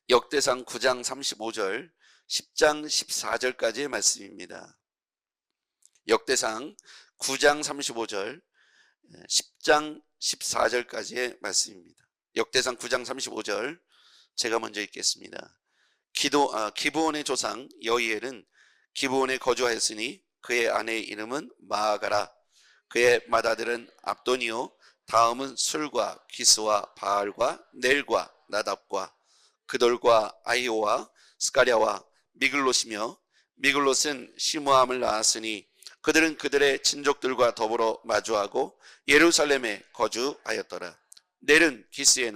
역대상 9장 35절, 10장 14절까지의 말씀입니다. 역대상 9장 35절, 10장 14절까지의 말씀입니다. 역대상 9장 35절 제가 먼저 읽겠습니다. 기브온의 조상 여이엘은 기브온에 거주하였으니 그의 아내의 이름은 마아가라. 그의 맏아들은 압도니요, 다음은 술과 기스와 바알과 넬과 나답과 그돌과 아히오와 스가랴와 미글롯이며, 미글롯은 시므함을 낳았으니 그들은 그들의 친족들과 더불어 마주하고 예루살렘에 거주하였더라. 넬은 기스를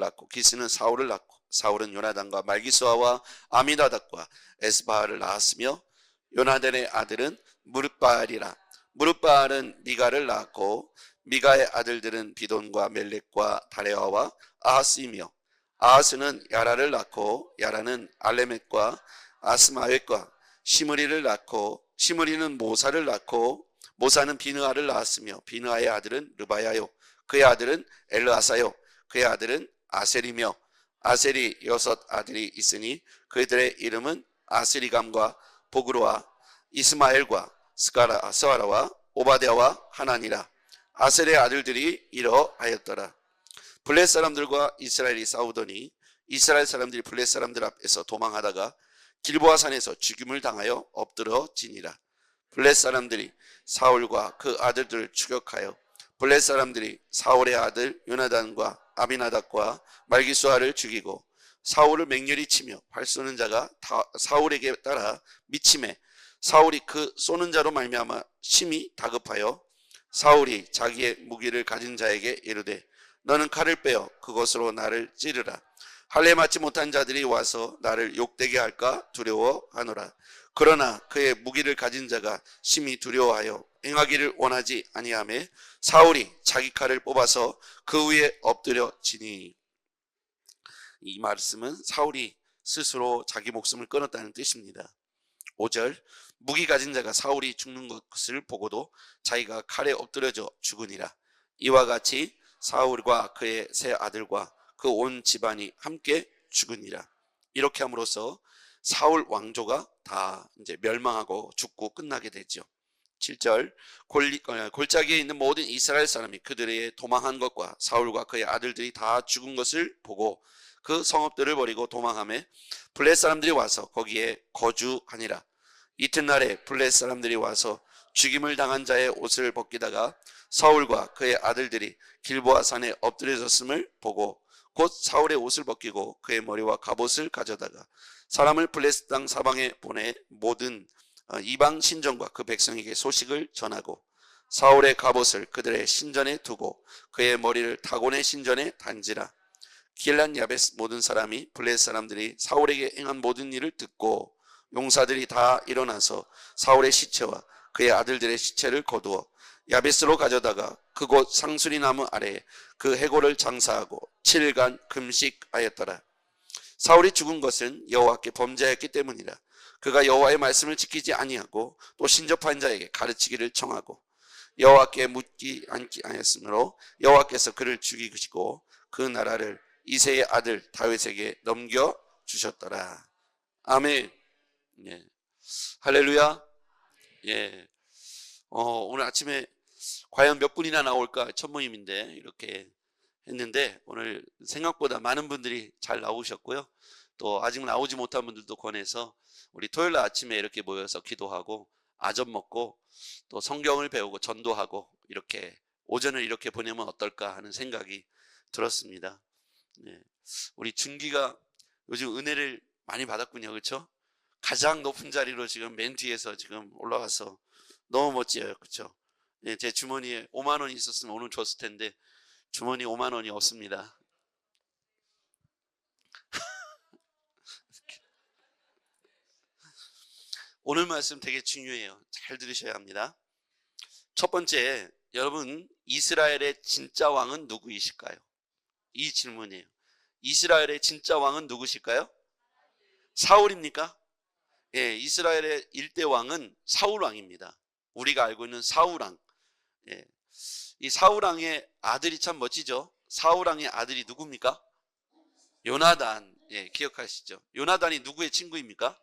낳고 기스는 사울을 낳고 사울은 요나단과 말기수아와 아미나답과 에스바알을 낳았으며, 요나단의 아들은 무릇바알이라. 무릇바알은 미가를 낳았고 미가의 아들들은 비돈과 멜렉과 다레아와 아하스이며, 아하스는 야라를 낳고 야라는 알레멧과 아스마웻과 시므리를 낳고 시므리는 모사를 낳고 모사는 비느하를 낳았으며, 비느하의 아들은 르바야요, 그의 아들은 엘르아사요, 그의 아들은 아셀이며, 아셀이 6 아들이 있으니 그들의 이름은 아스리감과 보그로와 이스마엘과 스가라와 오바댜와 하나니라. 아셀의 아들들이 이러하였더라. 블렛 사람들과 이스라엘이 싸우더니 이스라엘 사람들이 블렛 사람들 앞에서 도망하다가 길보아 산에서 죽임을 당하여 엎드러지니라. 블렛 사람들이 사울과 그 아들들을 추격하여 블렛 사람들이 사울의 아들 요나단과 아비나답과 말기수아를 죽이고 사울을 맹렬히 치며 활 쏘는 자가 사울에게 따라 미치매 사울이 그 쏘는 자로 말미암아 심히 다급하여 사울이 자기의 무기를 가진 자에게 이르되 너는 칼을 빼어 그것으로 나를 찌르라. 할례 맞지 못한 자들이 와서 나를 욕되게 할까 두려워하노라. 그러나 그의 무기를 가진 자가 심히 두려워하여 행하기를 원하지 아니하매 사울이 자기 칼을 뽑아서 그 위에 엎드려지니. 이 말씀은 사울이 스스로 자기 목숨을 끊었다는 뜻입니다. 5절, 무기 가진 자가 사울이 죽는 것을 보고도 자기가 칼에 엎드려져 죽으니라. 이와 같이 사울과 그의 세 아들과 그 온 집안이 함께 죽으니라. 이렇게 함으로써 사울 왕조가 다 이제 멸망하고 죽고 끝나게 되죠. 7절, 골짜기에 있는 모든 이스라엘 사람이 그들의 도망한 것과 사울과 그의 아들들이 다 죽은 것을 보고 그 성읍들을 버리고 도망하며 블렛 사람들이 와서 거기에 거주하니라. 이튿날에 블렛 사람들이 와서 죽임을 당한 자의 옷을 벗기다가 사울과 그의 아들들이 길보아 산에 엎드려졌음을 보고 곧 사울의 옷을 벗기고 그의 머리와 갑옷을 가져다가 사람을 블레셋 땅 사방에 보내 모든 이방 신전과 그 백성에게 소식을 전하고 사울의 갑옷을 그들의 신전에 두고 그의 머리를 다곤의 신전에 단지라. 길란 야베스 모든 사람이 블레셋 사람들이 사울에게 행한 모든 일을 듣고 용사들이 다 일어나서 사울의 시체와 그의 아들들의 시체를 거두어 야베스로 가져다가 그곳 상수리 나무 아래에 그 해골을 장사하고 7일간 금식하였더라. 사울이 죽은 것은 여호와께 범죄하였기 때문이라. 그가 여호와의 말씀을 지키지 아니하고 또 신접한 자에게 가르치기를 청하고 여호와께 묻지 않기 하였으므로 여호와께서 그를 죽이시고 그 나라를 이새의 아들 다윗에게 넘겨주셨더라. 아멘. 예. 할렐루야. 예. 오늘 아침에 과연 몇 분이나 나올까 첫 모임인데 이렇게 했는데 오늘 생각보다 많은 분들이 잘 나오셨고요. 또 아직 나오지 못한 분들도 권해서 우리 토요일 날 아침에 이렇게 모여서 기도하고 아점 먹고 또 성경을 배우고 전도하고 이렇게 오전을 이렇게 보내면 어떨까 하는 생각이 들었습니다. 네. 우리 준기가 요즘 은혜를 많이 받았군요. 그렇죠? 가장 높은 자리로 지금 맨 뒤에서 지금 올라가서 너무 멋져요. 그렇죠? 네, 제 주머니에 5만 원이 있었으면 오늘 줬을 텐데 주머니 5만 원이 없습니다. 오늘 말씀 되게 중요해요. 잘 들으셔야 합니다. 첫 번째, 여러분 이스라엘의 진짜 왕은 누구이실까요? 이 질문이에요. 이스라엘의 진짜 왕은 누구실까요? 사울입니까? 예, 이스라엘의 일대 왕은 사울 왕입니다. 우리가 알고 있는 사울 왕. 예, 이 사울 왕의 아들이 참 멋지죠. 사울 왕의 아들이 누굽니까? 요나단. 예, 기억하시죠? 요나단이 누구의 친구입니까?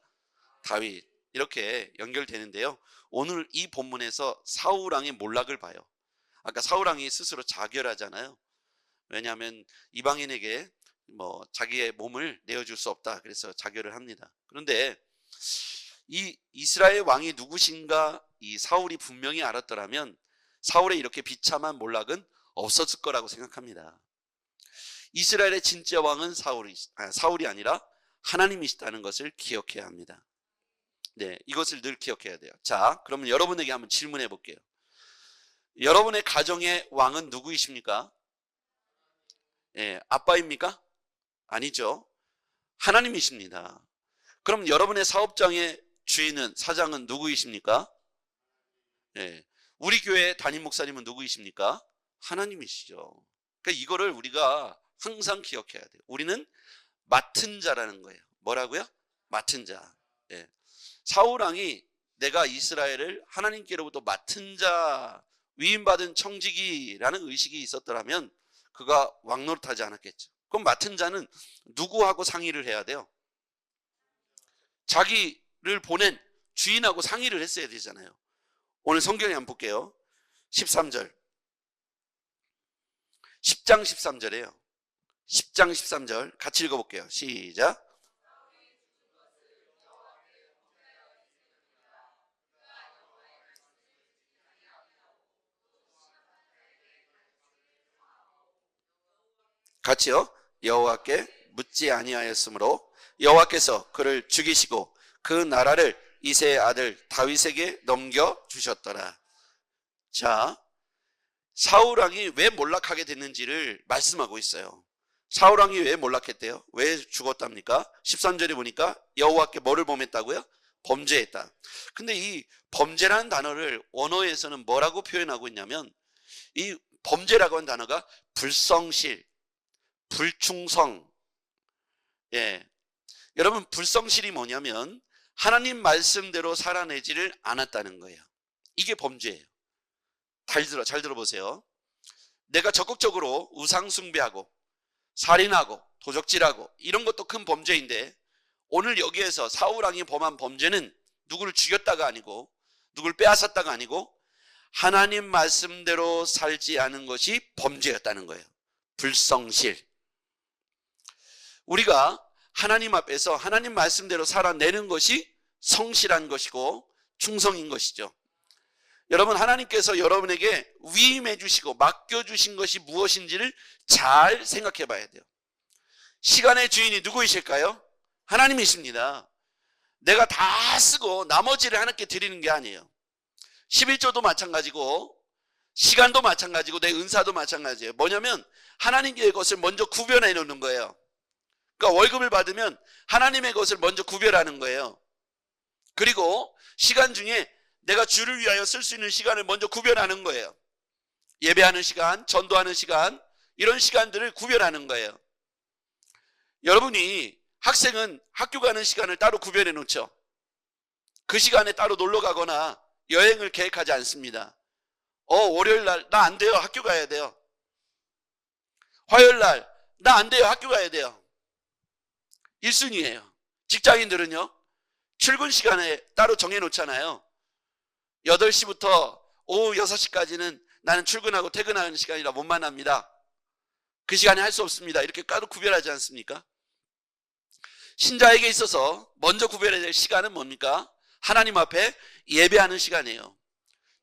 다윗. 이렇게 연결되는데요. 오늘 이 본문에서 사울 왕의 몰락을 봐요. 아까 사울 왕이 스스로 자결하잖아요. 왜냐하면 이방인에게 자기의 몸을 내어줄 수 없다. 그래서 자결을 합니다. 그런데 이 이스라엘 왕이 누구신가 이 사울이 분명히 알았더라면 사울의 이렇게 비참한 몰락은 없었을 거라고 생각합니다. 이스라엘의 진짜 왕은 사울이 아니라 하나님이시다는 것을 기억해야 합니다. 네, 이것을 늘 기억해야 돼요. 자, 그러면 여러분에게 한번 질문해 볼게요. 여러분의 가정의 왕은 누구이십니까? 예, 아빠입니까? 아니죠. 하나님이십니다. 그럼 여러분의 사업장의 주인은, 사장은 누구이십니까? 예, 우리 교회 담임 목사님은 누구이십니까? 하나님이시죠. 그러니까 이거를 우리가 항상 기억해야 돼요. 우리는 맡은 자라는 거예요. 뭐라고요? 맡은 자. 예. 사울 왕이 내가 이스라엘을 하나님께로부터 맡은 자, 위임받은 청지기라는 의식이 있었더라면 그가 왕 노릇하지 않았겠죠. 그럼 맡은 자는 누구하고 상의를 해야 돼요? 자기를 보낸 주인하고 상의를 했어야 되잖아요. 오늘 성경에 한번 볼게요. 13절. 10장 13절이에요. 10장 13절 같이 읽어볼게요. 시작. 같이요. 여호와께 묻지 아니하였으므로 여호와께서 그를 죽이시고 그 나라를 이새의 아들 다윗에게 넘겨주셨더라. 자, 사울 왕이 왜 몰락하게 됐는지를 말씀하고 있어요. 사울 왕이 왜 몰락했대요? 왜 죽었답니까? 13절에 보니까 여호와께 뭐를 범했다고요? 범죄했다. 근데 이 범죄라는 단어를 원어에서는 뭐라고 표현하고 있냐면 이 범죄라고 하는 단어가 불성실, 불충성. 예, 여러분 불성실이 뭐냐면 하나님 말씀대로 살아내지를 않았다는 거예요. 이게 범죄예요. 잘 들어보세요. 내가 적극적으로 우상 숭배하고 살인하고 도적질하고 이런 것도 큰 범죄인데 오늘 여기에서 사울 왕이 범한 범죄는 누구를 죽였다가 아니고 누구를 빼앗았다가 아니고 하나님 말씀대로 살지 않은 것이 범죄였다는 거예요. 불성실. 우리가 하나님 앞에서 하나님 말씀대로 살아내는 것이 성실한 것이고 충성인 것이죠. 여러분, 하나님께서 여러분에게 위임해 주시고 맡겨 주신 것이 무엇인지를 잘 생각해 봐야 돼요. 시간의 주인이 누구이실까요? 하나님이십니다. 내가 다 쓰고 나머지를 하나님께 드리는 게 아니에요. 11조도 마찬가지고 시간도 마찬가지고 내 은사도 마찬가지예요. 뭐냐면 하나님의 것을 먼저 구별해 놓는 거예요. 그러니까 월급을 받으면 하나님의 것을 먼저 구별하는 거예요. 그리고 시간 중에 내가 주를 위하여 쓸 수 있는 시간을 먼저 구별하는 거예요. 예배하는 시간, 전도하는 시간, 이런 시간들을 구별하는 거예요. 여러분이 학생은 학교 가는 시간을 따로 구별해 놓죠. 그 시간에 따로 놀러 가거나 여행을 계획하지 않습니다. 월요일 날 나 안 돼요. 학교 가야 돼요. 화요일 날 나 안 돼요. 학교 가야 돼요. 1순위예요. 직장인들은요. 출근 시간에 따로 정해 놓잖아요. 8시부터 오후 6시까지는 나는 출근하고 퇴근하는 시간이라 못 만납니다. 그 시간에 할 수 없습니다. 이렇게 따로 구별하지 않습니까? 신자에게 있어서 먼저 구별해야 될 시간은 뭡니까? 하나님 앞에 예배하는 시간이에요.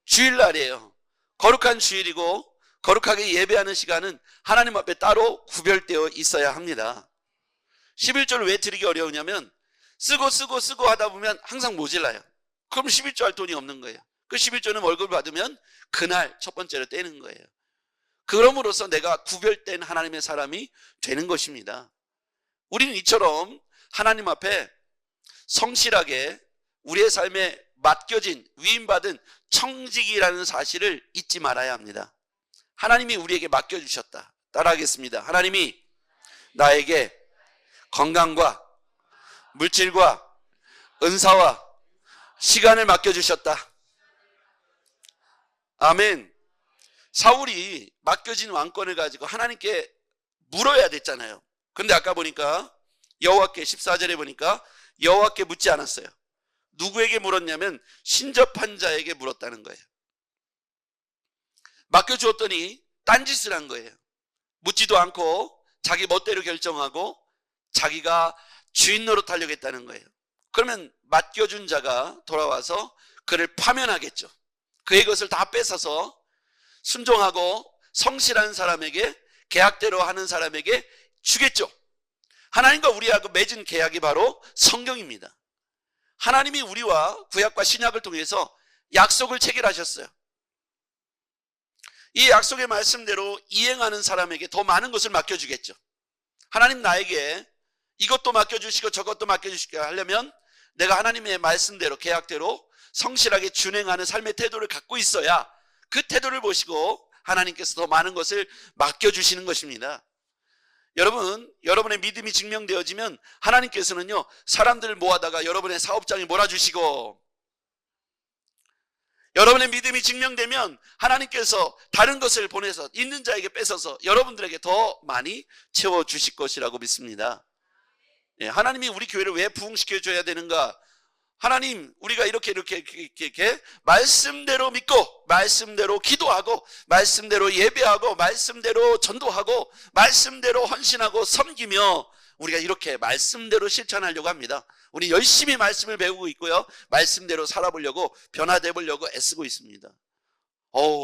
주일날이에요. 거룩한 주일이고 거룩하게 예배하는 시간은 하나님 앞에 따로 구별되어 있어야 합니다. 11조를 왜 드리기 어려우냐면 쓰고 하다 보면 항상 모질라요. 그럼 11조 할 돈이 없는 거예요. 그 11조는 월급을 받으면 그날 첫 번째로 떼는 거예요. 그럼으로써 내가 구별된 하나님의 사람이 되는 것입니다. 우리는 이처럼 하나님 앞에 성실하게 우리의 삶에 맡겨진 위임받은 청직이라는 사실을 잊지 말아야 합니다. 하나님이 우리에게 맡겨주셨다. 따라하겠습니다. 하나님이 나에게 건강과 물질과 은사와 시간을 맡겨주셨다. 아멘. 사울이 맡겨진 왕권을 가지고 하나님께 물어야 됐잖아요. 근데 아까 보니까 여호와께 14절에 보니까 여호와께 묻지 않았어요. 누구에게 물었냐면 신접한 자에게 물었다는 거예요. 맡겨주었더니 딴짓을 한 거예요. 묻지도 않고 자기 멋대로 결정하고 자기가 주인 노릇하려고 했다는 거예요. 그러면 맡겨준 자가 돌아와서 그를 파면하겠죠. 그의 것을 다 뺏어서 순종하고 성실한 사람에게, 계약대로 하는 사람에게 주겠죠. 하나님과 우리하고 맺은 계약이 바로 성경입니다. 하나님이 우리와 구약과 신약을 통해서 약속을 체결하셨어요. 이 약속의 말씀대로 이행하는 사람에게 더 많은 것을 맡겨주겠죠. 하나님 나에게 이것도 맡겨주시고 저것도 맡겨주시고 하려면 내가 하나님의 말씀대로, 계약대로 성실하게 준행하는 삶의 태도를 갖고 있어야 그 태도를 보시고 하나님께서 더 많은 것을 맡겨주시는 것입니다. 여러분, 여러분의 믿음이 증명되어지면 하나님께서는요, 사람들을 모아다가 여러분의 사업장에 몰아주시고, 여러분의 믿음이 증명되면 하나님께서 다른 것을 보내서 있는 자에게 뺏어서 여러분들에게 더 많이 채워주실 것이라고 믿습니다. 예, 하나님이 우리 교회를 왜 부흥시켜줘야 되는가? 하나님, 우리가 이렇게 말씀대로 믿고, 말씀대로 기도하고, 말씀대로 예배하고, 말씀대로 전도하고, 말씀대로 헌신하고 섬기며 우리가 이렇게 말씀대로 실천하려고 합니다. 우리 열심히 말씀을 배우고 있고요, 말씀대로 살아보려고, 변화돼 보려고 애쓰고 있습니다.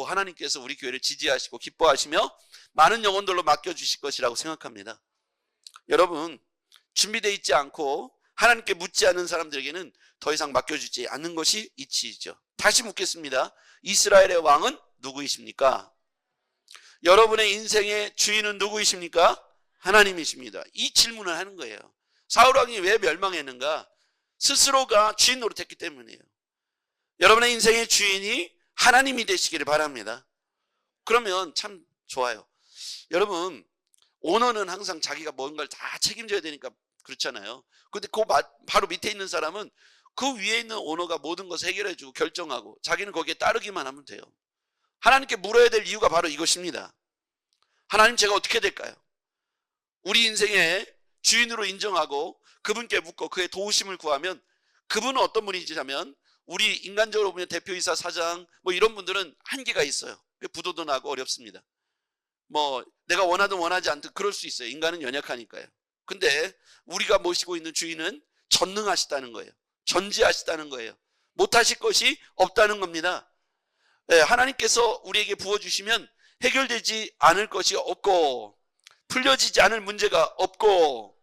하나님께서 우리 교회를 지지하시고 기뻐하시며 많은 영혼들로 맡겨주실 것이라고 생각합니다. 여러분, 준비되어 있지 않고 하나님께 묻지 않은 사람들에게는 더 이상 맡겨주지 않는 것이 이치이죠. 다시 묻겠습니다. 이스라엘의 왕은 누구이십니까? 여러분의 인생의 주인은 누구이십니까? 하나님이십니다. 이 질문을 하는 거예요. 사울왕이 왜 멸망했는가? 스스로가 주인 노릇했기 때문이에요. 여러분의 인생의 주인이 하나님이 되시기를 바랍니다. 그러면 참 좋아요. 여러분, 오너는 항상 자기가 뭔가를 다 책임져야 되니까 그렇잖아요. 근데 그 바로 밑에 있는 사람은 그 위에 있는 오너가 모든 것을 해결해주고 결정하고 자기는 거기에 따르기만 하면 돼요. 하나님께 물어야 될 이유가 바로 이것입니다. 하나님, 제가 어떻게 될까요? 우리 인생의 주인으로 인정하고 그분께 묻고 그의 도우심을 구하면, 그분은 어떤 분이냐면 우리 인간적으로 보면 대표이사, 사장 뭐 이런 분들은 한계가 있어요. 부도도 나고 어렵습니다. 뭐 내가 원하든 원하지 않든 그럴 수 있어요. 인간은 연약하니까요. 근데 우리가 모시고 있는 주인은 전능하시다는 거예요. 전지하시다는 거예요. 못하실 것이 없다는 겁니다. 하나님께서 우리에게 부어주시면 해결되지 않을 것이 없고, 풀려지지 않을 문제가 없고,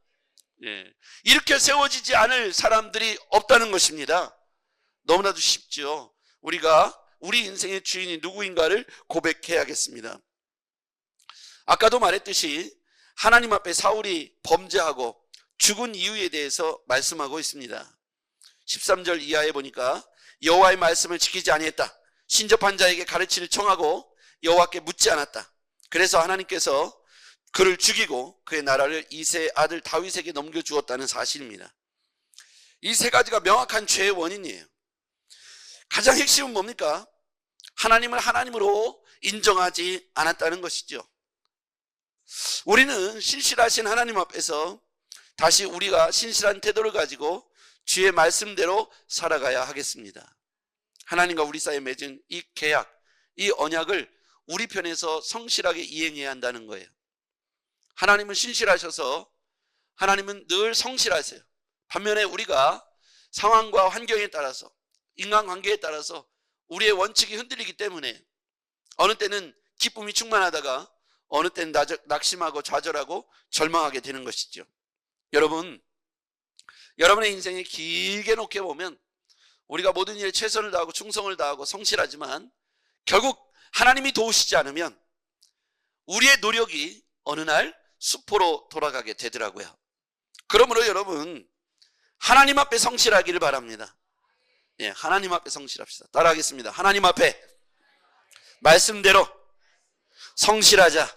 이렇게 세워지지 않을 사람들이 없다는 것입니다. 너무나도 쉽죠. 우리가 우리 인생의 주인이 누구인가를 고백해야겠습니다. 아까도 말했듯이 하나님 앞에 사울이 범죄하고 죽은 이유에 대해서 말씀하고 있습니다. 13절 이하에 보니까 여호와의 말씀을 지키지 아니했다. 신접한 자에게 가르치를 청하고 여호와께 묻지 않았다. 그래서 하나님께서 그를 죽이고 그의 나라를 이새의 아들 다윗에게 넘겨주었다는 사실입니다. 이 세 가지가 명확한 죄의 원인이에요. 가장 핵심은 뭡니까? 하나님을 하나님으로 인정하지 않았다는 것이죠. 우리는 신실하신 하나님 앞에서 다시 우리가 신실한 태도를 가지고 주의 말씀대로 살아가야 하겠습니다. 하나님과 우리 사이에 맺은 이 계약, 이 언약을 우리 편에서 성실하게 이행해야 한다는 거예요. 하나님은 신실하셔서 하나님은 늘 성실하세요. 반면에 우리가 상황과 환경에 따라서, 인간관계에 따라서 우리의 원칙이 흔들리기 때문에 어느 때는 기쁨이 충만하다가 어느 때는 낙심하고 좌절하고 절망하게 되는 것이죠. 여러분, 여러분의 인생에 길게 놓게 보면 우리가 모든 일에 최선을 다하고 충성을 다하고 성실하지만 결국 하나님이 도우시지 않으면 우리의 노력이 어느 날 수포로 돌아가게 되더라고요. 그러므로 여러분, 하나님 앞에 성실하기를 바랍니다. 하나님 앞에 성실합시다. 따라하겠습니다. 하나님 앞에 말씀대로 성실하자.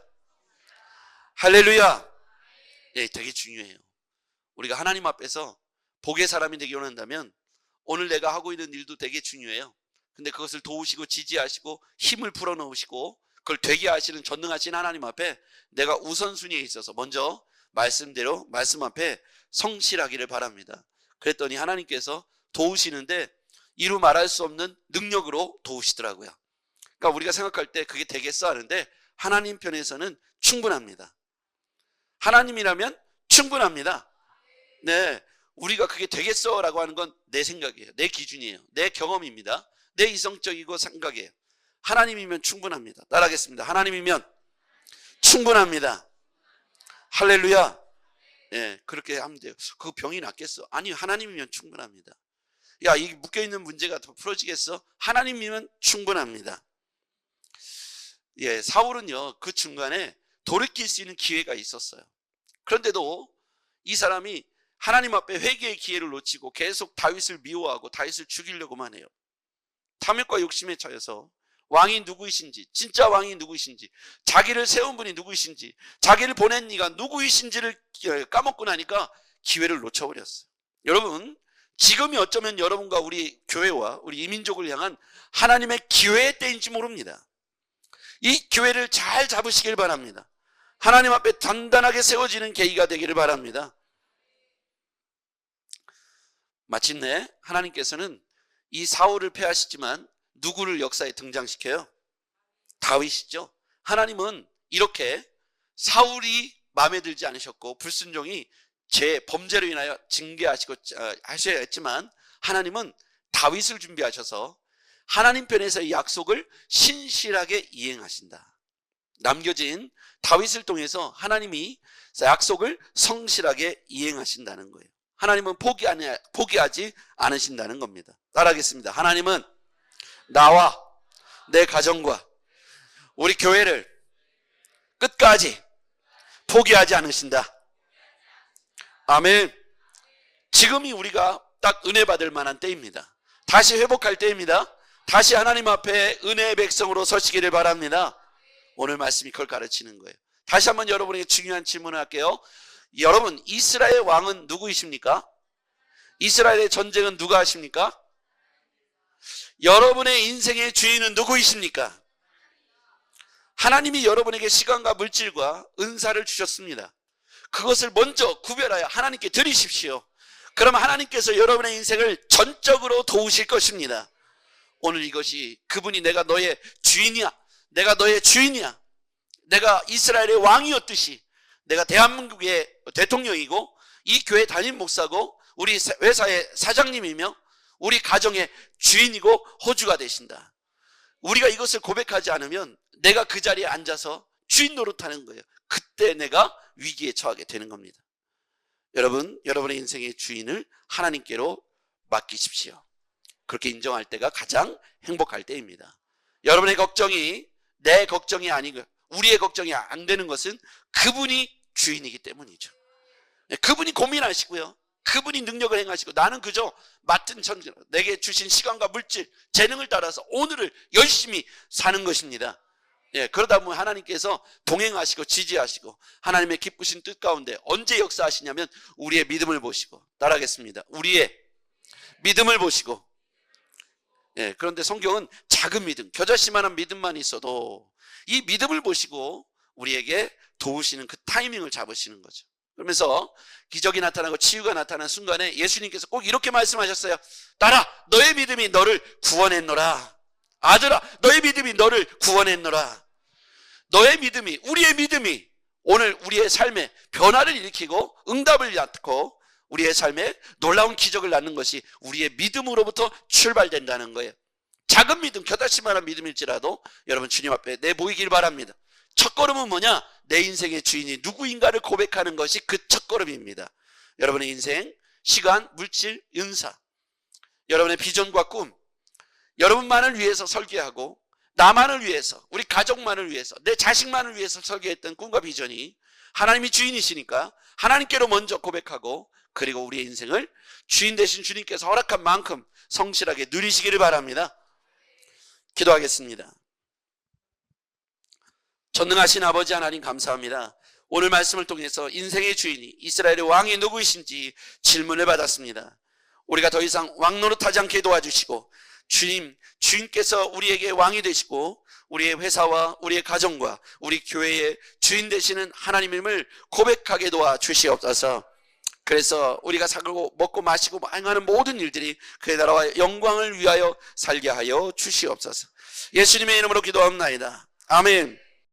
할렐루야. 되게 중요해요. 우리가 하나님 앞에서 복의 사람이 되기 원한다면 오늘 내가 하고 있는 일도 되게 중요해요. 근데 그것을 도우시고 지지하시고 힘을 불어넣으시고 그걸 되게 하시는 전능하신 하나님 앞에 내가 우선순위에 있어서 먼저 말씀대로 말씀 앞에 성실하기를 바랍니다. 그랬더니 하나님께서 도우시는데 이루 말할 수 없는 능력으로 도우시더라고요. 그러니까 우리가 생각할 때 그게 되겠어 하는데 하나님 편에서는 충분합니다. 하나님이라면 충분합니다. 네, 우리가 그게 되겠어 라고 하는 건 내 생각이에요. 내 기준이에요. 내 경험입니다. 내 이성적이고 생각이에요. 하나님이면 충분합니다. 따라하겠습니다. 하나님이면 충분합니다. 할렐루야. 예, 그렇게 하면 돼요. 그 병이 낫겠어? 아니, 하나님이면 충분합니다. 야, 이 묶여있는 문제가 더 풀어지겠어? 하나님이면 충분합니다. 예, 사울은요, 그 중간에 돌이킬 수 있는 기회가 있었어요. 그런데도 이 사람이 하나님 앞에 회개의 기회를 놓치고 계속 다윗을 미워하고 다윗을 죽이려고만 해요. 탐욕과 욕심에 차여서 왕이 누구이신지, 진짜 왕이 누구이신지, 자기를 세운 분이 누구이신지, 자기를 보낸 이가 누구이신지를 까먹고 나니까 기회를 놓쳐버렸어요. 여러분, 지금이 어쩌면 여러분과 우리 교회와 우리 이민족을 향한 하나님의 기회의 때인지 모릅니다. 이 기회를 잘 잡으시길 바랍니다. 하나님 앞에 단단하게 세워지는 계기가 되기를 바랍니다. 마침내 하나님께서는 이 사울을 패하시지만 누구를 역사에 등장시켜요? 다윗이죠. 하나님은 이렇게 사울이 마음에 들지 않으셨고 불순종이 범죄로 인하여 징계하시고 하셔야 했지만 하나님은 다윗을 준비하셔서 하나님 편에서의 약속을 신실하게 이행하신다. 남겨진 다윗을 통해서 하나님이 약속을 성실하게 이행하신다는 거예요. 하나님은 포기하지 않으신다는 겁니다. 따라하겠습니다. 하나님은 나와 내 가정과 우리 교회를 끝까지 포기하지 않으신다. 아멘. 지금이 우리가 딱 은혜 받을 만한 때입니다. 다시 회복할 때입니다. 다시 하나님 앞에 은혜의 백성으로 서시기를 바랍니다. 오늘 말씀이 그걸 가르치는 거예요. 다시 한번 여러분에게 중요한 질문을 할게요. 여러분, 이스라엘 왕은 누구이십니까? 이스라엘의 전쟁은 누가 하십니까? 여러분의 인생의 주인은 누구이십니까? 하나님이 여러분에게 시간과 물질과 은사를 주셨습니다. 그것을 먼저 구별하여 하나님께 드리십시오. 그러면 하나님께서 여러분의 인생을 전적으로 도우실 것입니다. 오늘 이것이 그분이 내가 너의 주인이야, 내가 너의 주인이야, 내가 이스라엘의 왕이었듯이 내가 대한민국의 대통령이고 이 교회 담임 목사고 우리 회사의 사장님이며 우리 가정의 주인이고 호주가 되신다. 우리가 이것을 고백하지 않으면 내가 그 자리에 앉아서 주인 노릇하는 거예요. 그때 내가 위기에 처하게 되는 겁니다. 여러분, 여러분의 인생의 주인을 하나님께로 맡기십시오. 그렇게 인정할 때가 가장 행복할 때입니다. 여러분의 걱정이 내 걱정이 아니고 우리의 걱정이 안 되는 것은 그분이 주인이기 때문이죠. 그분이 고민하시고요, 그분이 능력을 행하시고 나는 그저 맡은 천재, 내게 주신 시간과 물질, 재능을 따라서 오늘을 열심히 사는 것입니다. 예, 그러다 보면 하나님께서 동행하시고 지지하시고 하나님의 기쁘신 뜻 가운데 언제 역사하시냐면 우리의 믿음을 보시고, 따라하겠습니다. 우리의 믿음을 보시고. 예, 그런데 성경은 작은 믿음, 겨자씨만한 믿음만 있어도 이 믿음을 보시고 우리에게 도우시는 그 타이밍을 잡으시는 거죠. 그러면서 기적이 나타나고 치유가 나타나는 순간에 예수님께서 꼭 이렇게 말씀하셨어요. 딸아, 너의 믿음이 너를 구원했노라. 아들아, 너의 믿음이 너를 구원했노라. 너의 믿음이, 우리의 믿음이 오늘 우리의 삶에 변화를 일으키고 응답을 낳고 우리의 삶에 놀라운 기적을 낳는 것이 우리의 믿음으로부터 출발된다는 거예요. 작은 믿음, 겨자씨만한 믿음일지라도 여러분 주님 앞에 내모이길 바랍니다. 첫걸음은 뭐냐? 내 인생의 주인이 누구인가를 고백하는 것이 그 첫걸음입니다. 여러분의 인생, 시간, 물질, 은사, 여러분의 비전과 꿈, 여러분만을 위해서 설계하고 나만을 위해서, 우리 가족만을 위해서, 내 자식만을 위해서 설계했던 꿈과 비전이 하나님이 주인이시니까 하나님께로 먼저 고백하고 그리고 우리의 인생을 주인 되신 주님께서 허락한 만큼 성실하게 누리시기를 바랍니다. 기도하겠습니다. 전능하신 아버지 하나님 감사합니다. 오늘 말씀을 통해서 인생의 주인이 이스라엘의 왕이 누구이신지 질문을 받았습니다. 우리가 더 이상 왕 노릇하지 않게 도와주시고 주인께서 우리에게 왕이 되시고 우리의 회사와 우리의 가정과 우리 교회의 주인 되시는 하나님임을 고백하게 도와주시옵소서. 그래서 우리가 살고 먹고 마시고 행하는 모든 일들이 그의 나라와 영광을 위하여 살게 하여 주시옵소서. 예수님의 이름으로 기도합나이다. 아멘.